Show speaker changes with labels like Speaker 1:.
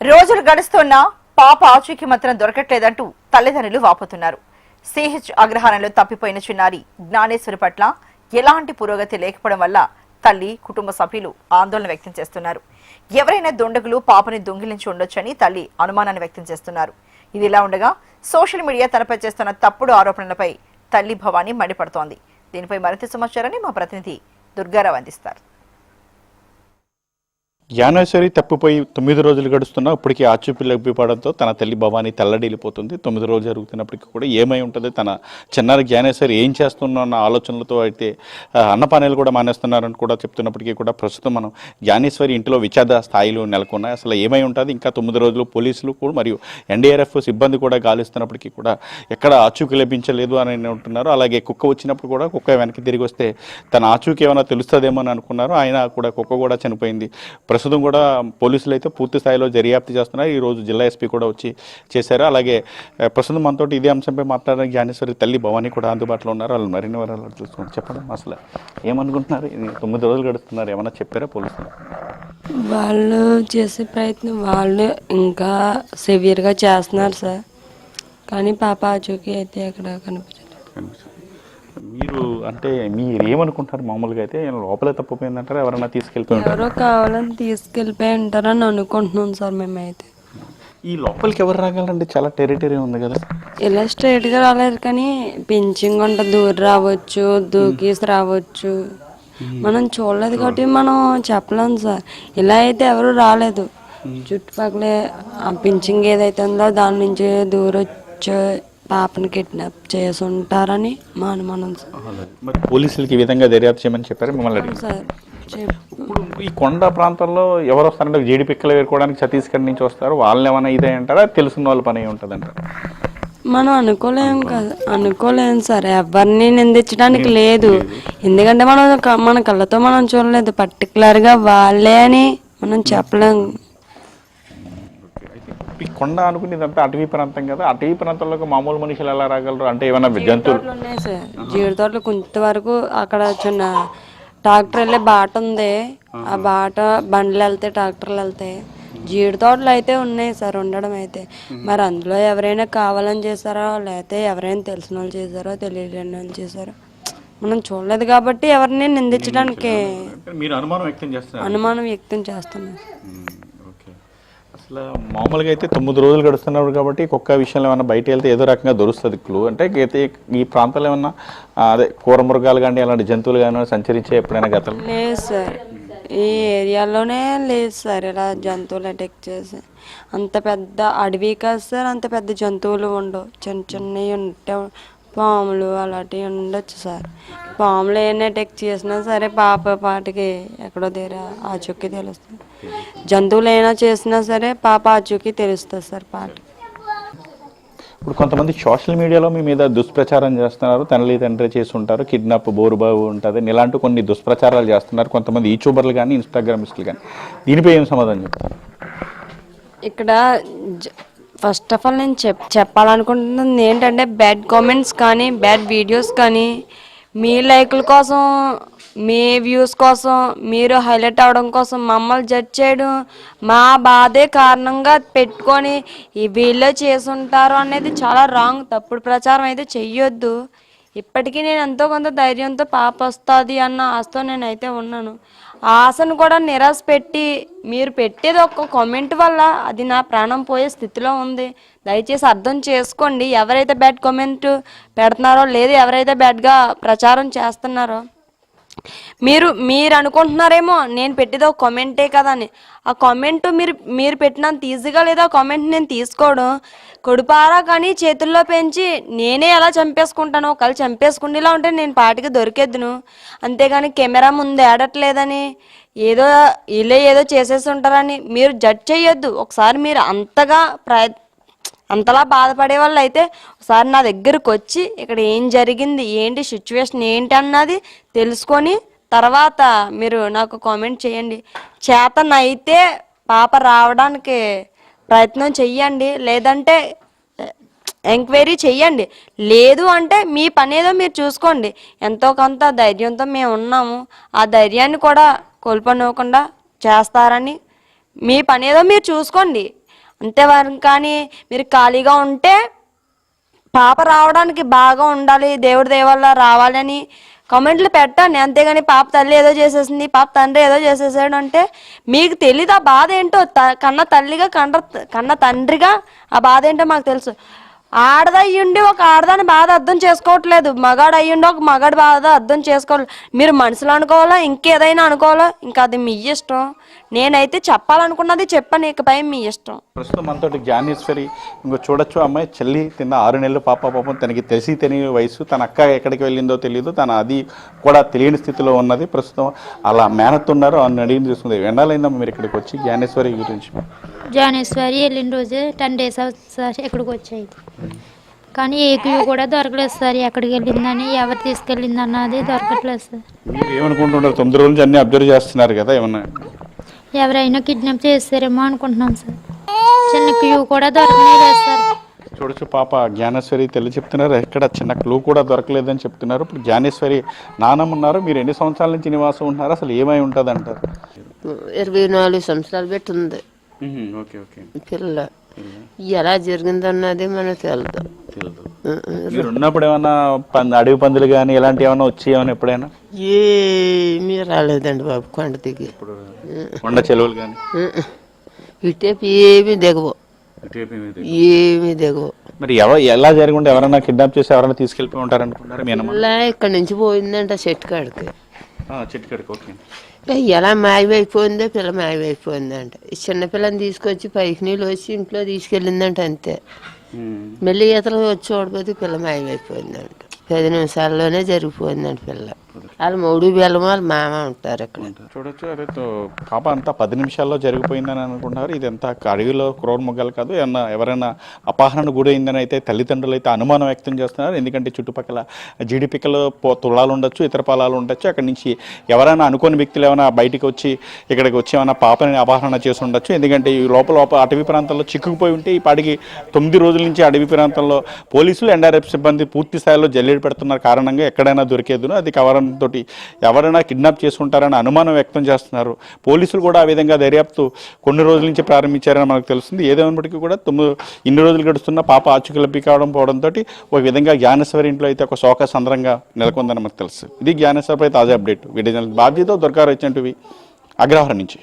Speaker 1: రోజులు గడుస్తున్నా పాప ఆచూకీ మాత్రం దొరకట్లేదంటూ తల్లిదండ్రులు వాపోతున్నారు. సిహెచ్ అగ్రహారంలో తప్పిపోయిన చిన్నారి జ్ఞానేశ్వరి పట్ల ఎలాంటి పురోగతి లేకపోవడం వల్ల తల్లి, కుటుంబ సభ్యులు ఆందోళన వ్యక్తం చేస్తున్నారు. ఎవరైనా దుండగులు పాపని దొంగిలించి ఉండొచ్చని తల్లి అనుమానాన్ని వ్యక్తం చేస్తున్నారు. ఇది ఇలా ఉండగా సోషల్ మీడియా తనపై చేస్తున్న తప్పుడు ఆరోపణలపై తల్లి భవానీ మండిపడుతోంది. దీనిపై మరింత సమాచారాన్ని మా ప్రతినిధి దుర్గారావు అందిస్తారు.
Speaker 2: జ్ఞానేశ్వరి తప్పిపోయి 9 రోజులు గడుస్తున్నా ఇప్పటికీ ఆచూకీ లభ్యపడంతో తన తల్లి భవానీ తల్లడిల్లిపోతుంది. 9 రోజులు జరుగుతున్నప్పటికీ కూడా ఏమై ఉంటుంది, తన చిన్నారి జ్ఞానేశ్వరి ఏం చేస్తున్న ఆలోచనలతో అయితే అన్నపానీలు కూడా మానేస్తున్నారని కూడా చెప్తున్నప్పటికీ కూడా ప్రస్తుతం మనం జ్ఞానేశ్వరి ఇంటిలో విషాద స్థాయిలు నెలకొన్నాయి. అసలు ఏమై ఉంటుంది, ఇంకా 9 రోజులు పోలీసులు కూడా మరియు ఎన్డీఆర్ఎఫ్ సిబ్బంది కూడా గాలిస్తున్నప్పటికీ కూడా ఎక్కడ ఆచూకీ లభించలేదు అని ఉంటున్నారు. అలాగే కుక్క వచ్చినప్పుడు కూడా కుక్క వెనక్కి తిరిగి వస్తే తన ఆచూకీ ఏమైనా తెలుస్తుందేమో అని అనుకున్నారు. ఆయన కూడా కుక్క కూడా చనిపోయింది. ప్రస్తుతం కూడా పోలీసులు అయితే పూర్తి స్థాయిలో దర్యాప్తు చేస్తున్నారు. ఈరోజు జిల్లా ఎస్పీ కూడా వచ్చి చేశారు. అలాగే ప్రస్తుతం మనతో ఇదే అంశంపై మాట్లాడడానికి జ్ఞానేశ్వరి తల్లి భవానీ కూడా అందుబాటులో ఉన్నారు. వాళ్ళు మరిన్ని వివరాలు చూసుకుని చెప్పడం అసలు ఏమనుకుంటున్నారు, 9 రోజులు గడుస్తున్నారు, ఏమన్నా చెప్పారా పోలీసులు?
Speaker 3: వాళ్ళు చేసే ప్రయత్నం వాళ్ళు ఇంకా సివియర్గా చేస్తున్నారు సార్, కానీ పాప ఆచూకీ అయితే ఎక్కడ కనిపించలేదు.
Speaker 2: మీరు అంటే మీరు ఏమనుకుంటారు? మామూలుగా అయితే లోపలే తప్పిపోయిందంటారా, ఎవరైనా తీసుకెళ్ళిపోయి ఉంటారు?
Speaker 3: ఎవరో కావాలని తీసుకెళ్ళిపోయి ఉంటారని అనుకుంటున్నాం సార్ మేమైతే.
Speaker 2: ఈ లోపలికి ఎవరు రాగలండి? చాలా టెరిటరీ ఉంది కదా.
Speaker 3: ఇలా స్ట్రైట్గా రాలేదు, కానీ పించింగ్ ఉంటే దూరం రావచ్చు, దూకేసి రావచ్చు. మనం చూడలేదు కాబట్టి మనం చెప్పలేము సార్. ఇలా అయితే ఎవరు రాలేదు. చుట్టుపక్కల పించింగ్ ఏదైతే ఉందో దాని నుంచి దూరొచ్చు పాపని కిడ్నాప్ చేసి ఉంటారని మా అనుమానం సార్.
Speaker 2: మరి పోలీసులకి ఈ విధంగా దర్యాప్తు చేయమని చెప్పారు మిమ్మల్ని
Speaker 3: సార్?
Speaker 2: ఇప్పుడు ఈ కొండ ప్రాంతాల్లో ఎవరు వస్తారంటే జీడి పిక్కలు వేరుకోవడానికి ఛత్తీస్గఢ్ నుంచి వస్తారు. వాళ్ళని ఏమైనా ఇదే అంటారా, తెలుసున్న వాళ్ళ పని ఉంటుందంటారా?
Speaker 3: మనం అనుకోలేము కదా, అనుకోలేము సార్. ఎవరిని నిందించడానికి లేదు, ఎందుకంటే మన కళ్ళతో మనం చూడలేదు. పర్టికులర్గా వాళ్ళే అని మనం చెప్పలేము.
Speaker 2: ఈ కొండ అనుకునేదంతా అటవీ ప్రాంతం కదా, అటవీ ప్రాంతంలో మామూలు మనుషులు ఎలా రాగలరు? అంటే ఏమైనా జంతువులు
Speaker 3: ఉన్నాయి సార్. జీడి తోటలు కొంతవరకు అక్కడ చిన్న ట్రాక్టర్ వెళ్ళే బాట ఉంది. ఆ బాట బండ్లు వెళ్తాయి, ట్రాక్టర్లు వెళ్తాయి. జీడి తోటలు అయితే ఉన్నాయి సార్ ఉండడం అయితే. మరి అందులో ఎవరైనా కావాలని చేశారో లేకపోతే ఎవరైనా తెలిసిన వాళ్ళు చేశారో తెలియని వాళ్ళు చేశారో మనం చూడలేదు కాబట్టి ఎవరిని నిందించడానికి అనుమానం వ్యక్తం చేస్తున్నాం.
Speaker 2: అసలు మామూలుగా అయితే 9 రోజులు గడుస్తున్నారు కాబట్టి కుక్క విషయంలో ఏమైనా బయట వెళ్తే ఏదో రకంగా దొరుకుతుంది క్లూ. అంటే ఈ ప్రాంతంలో ఏమన్నా అదే కూర మృగాలు కానీ అలాంటి జంతువులు కానీ సంచరించే ఎప్పుడైనా గతంలో?
Speaker 3: లేదు సార్, ఈ ఏరియాలోనే లేదు సార్ ఇలా జంతువులు అటాక్ చేసి. అంత పెద్ద అడవి కాదు సార్, అంత పెద్ద జంతువులు ఉండవు. చిన్న చిన్నవి ఉంటే పాములు అలాంటివి ఉండొచ్చు సార్. పాములు ఏమైనా అటాక్ చేసినా సరే పాటికి ఎక్కడో దగ్గర ఆచూకీ తెలుస్తుంది. జంతువులు అయినా చేసినా సరే ఆచూకీ తెలుస్తుంది సార్ పాటికి.
Speaker 2: ఇప్పుడు కొంతమంది సోషల్ మీడియాలో మీ మీద దుష్ప్రచారం చేస్తున్నారు. తండ్రి చేసి ఉంటారు, కిడ్నాప్ బోరుబాబు ఉంటుంది, ఇలాంటి కొన్ని దుష్ప్రచారాలు చేస్తున్నారు కొంతమంది యూట్యూబర్లు కానీ ఇన్స్టాగ్రామిస్టులు కానీ. దీనిపై ఏం సమాధానం చెప్తారు?
Speaker 3: ఇక్కడ ఫస్ట్ ఆఫ్ ఆల్ నేను చెప్పాలనుకుంటున్నది ఏంటంటే, బ్యాడ్ కామెంట్స్ కానీ బ్యాడ్ వీడియోస్ కానీ మీ లైకుల కోసం, మీ వ్యూస్ కోసం, మీరు హైలైట్ అవ్వడం కోసం మమ్మల్ని జడ్జ్ చేయడం, మా బాధే కారణంగా పెట్టుకొని ఈ వీళ్ళే చేసుంటారు అనేది చాలా రాంగ్. తప్పుడు ప్రచారం అయితే చెయ్యొద్దు. ఇప్పటికీ నేను ఎంతో కొంత ధైర్యంతో పాప వస్తుంది అన్న ఆశతో నేనైతే ఉన్నాను. ఆ ఆశను కూడా నిరాశ పెట్టి మీరు పెట్టేది ఒక కామెంట్ వల్ల అది నా ప్రాణం పోయే స్థితిలో ఉంది. దయచేసి అర్థం చేసుకోండి. ఎవరైతే బ్యాడ్ కామెంట్ పెడుతున్నారో లేదు ఎవరైతే బ్యాడ్గా ప్రచారం చేస్తున్నారో, మీరు అనుకుంటున్నారేమో నేను పెట్టేది ఒక కామెంటే కదా అని. ఆ కామెంట్ మీరు పెట్టినంత ఈజీగా లేదా ఆ కామెంట్ నేను తీసుకోవడం కొడుపారా కానీ చేతుల్లో పెంచి నేనే ఎలా చంపేసుకుంటాను. ఒకళ్ళు చంపేసుకుండేలా ఉంటే నేను పాటికి దొరికేద్దును. అంతేగాని కెమెరా ముందు ఏడట్లేదని ఏదో వీళ్ళే ఏదో చేసేసి ఉంటారని మీరు జడ్జ్ చేయొద్దు. ఒకసారి మీరు అంతలా బాధపడే వాళ్ళు అయితే ఒకసారి నా దగ్గరకు వచ్చి ఇక్కడ ఏం జరిగింది, ఏంటి సిచ్యువేషన్ ఏంటి అన్నది తెలుసుకొని తర్వాత మీరు నాకు కామెంట్ చేయండి. చేతనైతే పాప రావడానికి ప్రయత్నం చెయ్యండి, లేదంటే ఎంక్వైరీ చెయ్యండి. లేదు అంటే మీ పని ఏదో మీరు చూసుకోండి. ఎంతో కొంత ధైర్యంతో మేము ఉన్నాము, ఆ ధైర్యాన్ని కూడా కోల్పోనివ్వకుండా చేస్తారని మీ పని ఏదో మీరు చూసుకోండి. అంతేవారు. కానీ మీరు ఖాళీగా ఉంటే పాప రావడానికి బాగా ఉండాలి, దేవుడి దయ వల్ల రావాలని కామెంట్లు పెట్టండి. అంతేగాని పాప తల్లి ఏదో చేసేసింది, పాప తండ్రి ఏదో చేసేసాడు అంటే మీకు తెలీదు ఆ బాధ ఏంటో. కన్న తల్లిగా కన్న తండ్రిగా ఆ బాధ ఏంటో మాకు తెలుసు. ఆడదయ్యుండి ఒక ఆడదాని బాధ అర్థం చేసుకోవట్లేదు, మగాడు అయ్యుండి ఒక మగాడి బాధ అర్థం చేసుకోవాలి. మీరు మనసులో అనుకోవాలా, ఇంకేదైనా అనుకోవాలా, ఇంకా అది మీ ఇష్టం. నేనైతే చెప్పాలనుకున్నది చెప్పాను, ఇకపై మీ ఇష్టం.
Speaker 2: ప్రస్తుతం మనతోటి జ్ఞానేశ్వరి ఇంకో చూడొచ్చు అమ్మాయి చెల్లి తిన్న 6 నెలలు పాపం తనకి తెలియని వయసు, తన అక్క ఎక్కడికి వెళ్ళిందో తెలియదు, తన అది కూడా తెలియని స్థితిలో ఉన్నది. ప్రస్తుతం అలా మేనత్తున్నారు, అని అడిగి చూస్తుంది. ఎండాలైందమ్మా మీరు ఇక్కడికి వచ్చి జ్ఞానేశ్వరి గురించి?
Speaker 4: జ్ఞానేశ్వరి వెళ్ళిన రోజు 10 days అవుతుంది సార్ ఇక్కడికి వచ్చాయి. కానీ ఏ క్యూ కూడా దొరకలేదు సార్. ఎక్కడికి వెళ్ళిందని, ఎవరు తీసుకెళ్ళింది అన్నది దొరకట్లేదు సార్.
Speaker 2: మీరు ఏమనుకుంటున్నారు? 9 రోజుల నుంచి అన్ని అబ్జర్వ్ చేస్తున్నారు కదా, ఏమన్నా
Speaker 4: ఎవరైనా కిడ్నాప్ చేస్తారేమో అనుకుంటున్నాం సార్. చిన్న క్యూ కూడా దొరకలేదు సార్.
Speaker 2: చూడొచ్చు పాప జ్ఞానేశ్వరి తెల్లి చెప్తున్నారు, ఎక్కడ చిన్న క్లూ కూడా దొరకలేదని చెప్తున్నారు. ఇప్పుడు జ్ఞానేశ్వరి నానమ్మ ఉన్నారు. మీరు ఎన్ని సంవత్సరాల నుంచి నివాసం ఉంటున్నారు? అసలు ఏమై ఉంటుంది అంటారు?
Speaker 5: 24 సంవత్సరాలు పెట్టి ఉంది
Speaker 2: ఓకే ఓకే.
Speaker 5: పిల్ల. ఎలా జరిగిందన్నది మనకు తెలుదు.
Speaker 2: మీరు ఉన్నప్పుడు ఏమన్నా అడవి పందులు కానీ ఇలాంటివి ఏమైనా వచ్చి ఏమైనా ఎప్పుడైనా?
Speaker 5: ఏమీ రాలేదండి బాబు కొండ దిగి.
Speaker 2: కొండ చెరువులు కానీ
Speaker 5: ఇటేపు ఏమీ దిగవు, ఏమీ దిగవు.
Speaker 2: మరి ఎలా జరిగి ఎవరైనా కిడ్నాప్ చేసి ఎవరైనా తీసుకెళ్ళిపోయి ఉంటారు అనుకుంటారు?
Speaker 5: పిల్ల ఇక్కడి నుంచి పోయిందంట చెట్టు కాడికి.
Speaker 2: చెట్టు కాడికి ఓకే.
Speaker 5: ఎలా మాయమైపోయిందో పిల్ల మాయమైపోయిందంట. చిన్నపిల్లని తీసుకొచ్చి పైకి నీళ్ళు వచ్చి ఇంట్లో తీసుకెళ్ళిందంట అంతే. మళ్ళీ ఇతరులు వచ్చి చూడబోతే పిల్ల మాయమైపోయిందంట. 10 నిమిషాల్లోనే జరిగిపోయిందంట పిల్ల. వాళ్ళు మౌడు బెల్లము వాళ్ళ మామ ఉంటారు అక్కడ.
Speaker 2: చూడొచ్చు. అదే పాప అంతా 10 నిమిషాల్లో జరిగిపోయిందని అనుకుంటున్నారు. ఇది ఎంత అడవిలో క్రూర మొగ్గలు కాదు, ఎవరైనా అపహరణ గురైందని అయితే తల్లిదండ్రులు అయితే అనుమానం వ్యక్తం చేస్తున్నారు. ఎందుకంటే చుట్టుపక్కల జీడిపిక్కలు తులాలు ఉండొచ్చు, ఇతర పొలాలు ఉండొచ్చు. అక్కడి నుంచి ఎవరైనా అనుకోని వ్యక్తులు ఏమైనా బయటికి వచ్చి ఇక్కడికి వచ్చి ఏమైనా పాపని అపహరణ చేసి ఉండొచ్చు. ఎందుకంటే ఈ లోపల అటవీ ప్రాంతాల్లో చిక్కుకుపోయి ఉంటే ఈ పాటికి 9 రోజుల నుంచి అడవి ప్రాంతంలో పోలీసులు ఎన్డీఆర్ఎఫ్ సిబ్బంది పూర్తి స్థాయిలో జల్లెడ పెడుతున్న కారణంగా ఎక్కడైనా దొరికేదును అది తోటి ఎవరైనా కిడ్నాప్ చేసుకుంటారని అనుమానం వ్యక్తం చేస్తున్నారు. పోలీసులు కూడా ఆ విధంగా దర్యాప్తు కొన్ని రోజుల నుంచి ప్రారంభించారని మనకు తెలుస్తుంది. ఏదేమైనప్పటికీ కూడా ఇన్ని రోజులు గడుస్తున్న పాప ఆచూకీ లభ్యం కావడం పోవడంతో ఒక విధంగా జ్ఞానేశ్వరి ఇంట్లో అయితే ఒక శోక సందర్భంగా నెలకొందని మనకు తెలుసు. ఇది జ్ఞానేశ్వరిపై తాజా అప్డేట్. వీడియో బాధ్యత దొరకారు వచ్చినవి అగ్రహారం నుంచి.